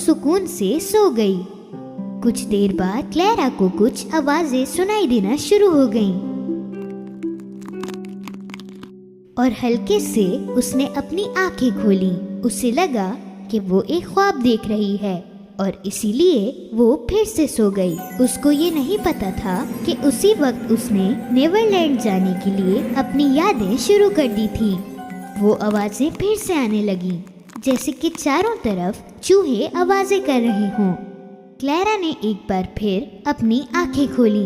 सुकून से सो गई। कुछ देर बाद क्लेरा को कुछ आवाजें सुनाई देना शुरू हो गईं और हल्के से उसने अपनी आंखें खोली। उसे लगा कि वो एक ख्वाब देख रही है और इसीलिए वो फिर से सो गई। उसको ये नहीं पता था कि उसी वक्त उसने नेवरलैंड जाने के लिए अपनी यादें शुरू कर दी थी। वो आवाजें फिर से आने लगी, जैसे कि चारों तरफ चूहे आवाजें कर रहे हों। क्लेरा ने एक बार फिर अपनी आंखें खोली।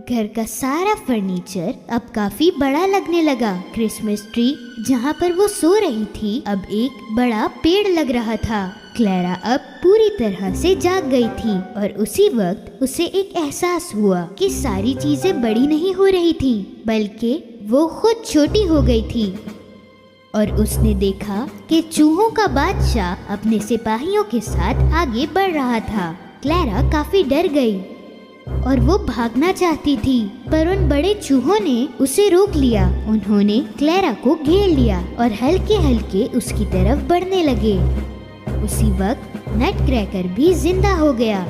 घर का सारा फर्नीचर अब काफी बड़ा लगने लगा। क्रिसमस ट्री जहाँ पर वो सो रही थी अब एक बड़ा पेड़ लग रहा था। क्लेरा अब पूरी तरह से जाग गई थी और उसी वक्त उसे एक एहसास हुआ कि सारी चीजें बड़ी नहीं हो रही थी, बल्कि वो खुद छोटी हो गई थी। और उसने देखा कि चूहों का बादशाह अपने सिपाहियों के साथ आगे बढ़ रहा था। क्लेरा काफी डर गई और वो भागना चाहती थी, पर उन बड़े चूहों ने उसे रोक लिया। उन्होंने क्लेरा को घेर लिया और हल्के हल्के उसकी तरफ बढ़ने लगे। उसी वक्त नटक्रैकर भी जिंदा हो गया।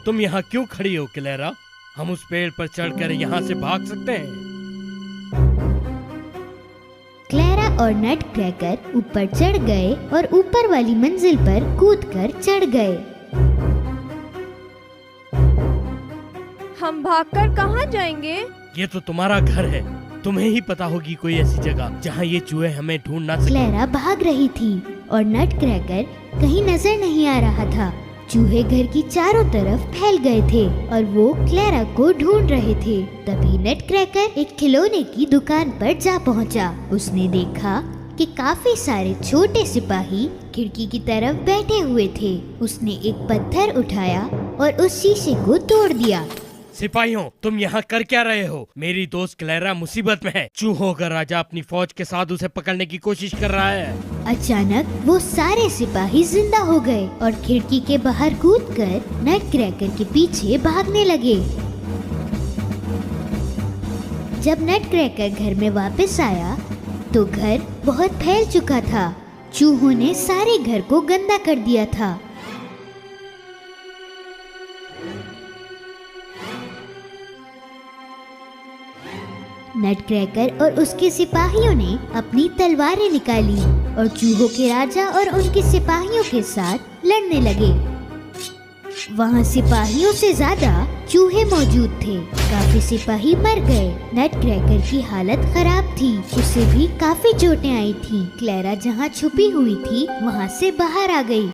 तुम यहाँ क्यों खड़ी हो क्लेरा? हम उस पेड़ पर चढ़कर यहाँ से भाग सकते हैं। क्लेरा और नटक्रैकर ऊपर चढ़ गए और ऊपर वाली मंजिल पर कूदकर चढ़ गए। हम भागकर कहाँ जाएंगे? ये तो तुम्हारा घर है, तुम्हें ही पता होगी कोई ऐसी जगह जहाँ ये चूहे हमें ढूंढ ना सके। क्लेरा भाग रही थी और नटक्रैकर कहीं नजर नहीं आ रहा था। चूहे घर की चारों तरफ फैल गए थे और वो क्लेरा को ढूंढ रहे थे। तभी नटक्रैकर एक खिलौने की दुकान पर जा पहुंचा। उसने देखा कि काफी सारे छोटे सिपाही खिड़की की तरफ बैठे हुए थे। उसने एक पत्थर उठाया और उस शीशे को तोड़ दिया। सिपाहियों, तुम यहाँ कर क्या रहे हो? मेरी दोस्त क्लेरा मुसीबत में है। चूहों का राजा अपनी फौज के साथ उसे पकड़ने की कोशिश कर रहा है। अचानक वो सारे सिपाही जिंदा हो गए और खिड़की के बाहर कूदकर नटक्रैकर के पीछे भागने लगे। जब नटक्रैकर घर में वापस आया तो घर बहुत फैल चुका था। चूहों ने सारे घर को गंदा कर दिया था। नटक्रैकर और उसके सिपाहियों ने अपनी तलवारें निकाली और चूहों के राजा और उनके सिपाहियों के साथ लड़ने लगे। वहाँ सिपाहियों से ज्यादा चूहे मौजूद थे। काफी सिपाही मर गए। नटक्रैकर की हालत खराब थी, उसे भी काफी चोटें आई थी। क्लेरा जहाँ छुपी हुई थी वहाँ से बाहर आ गई।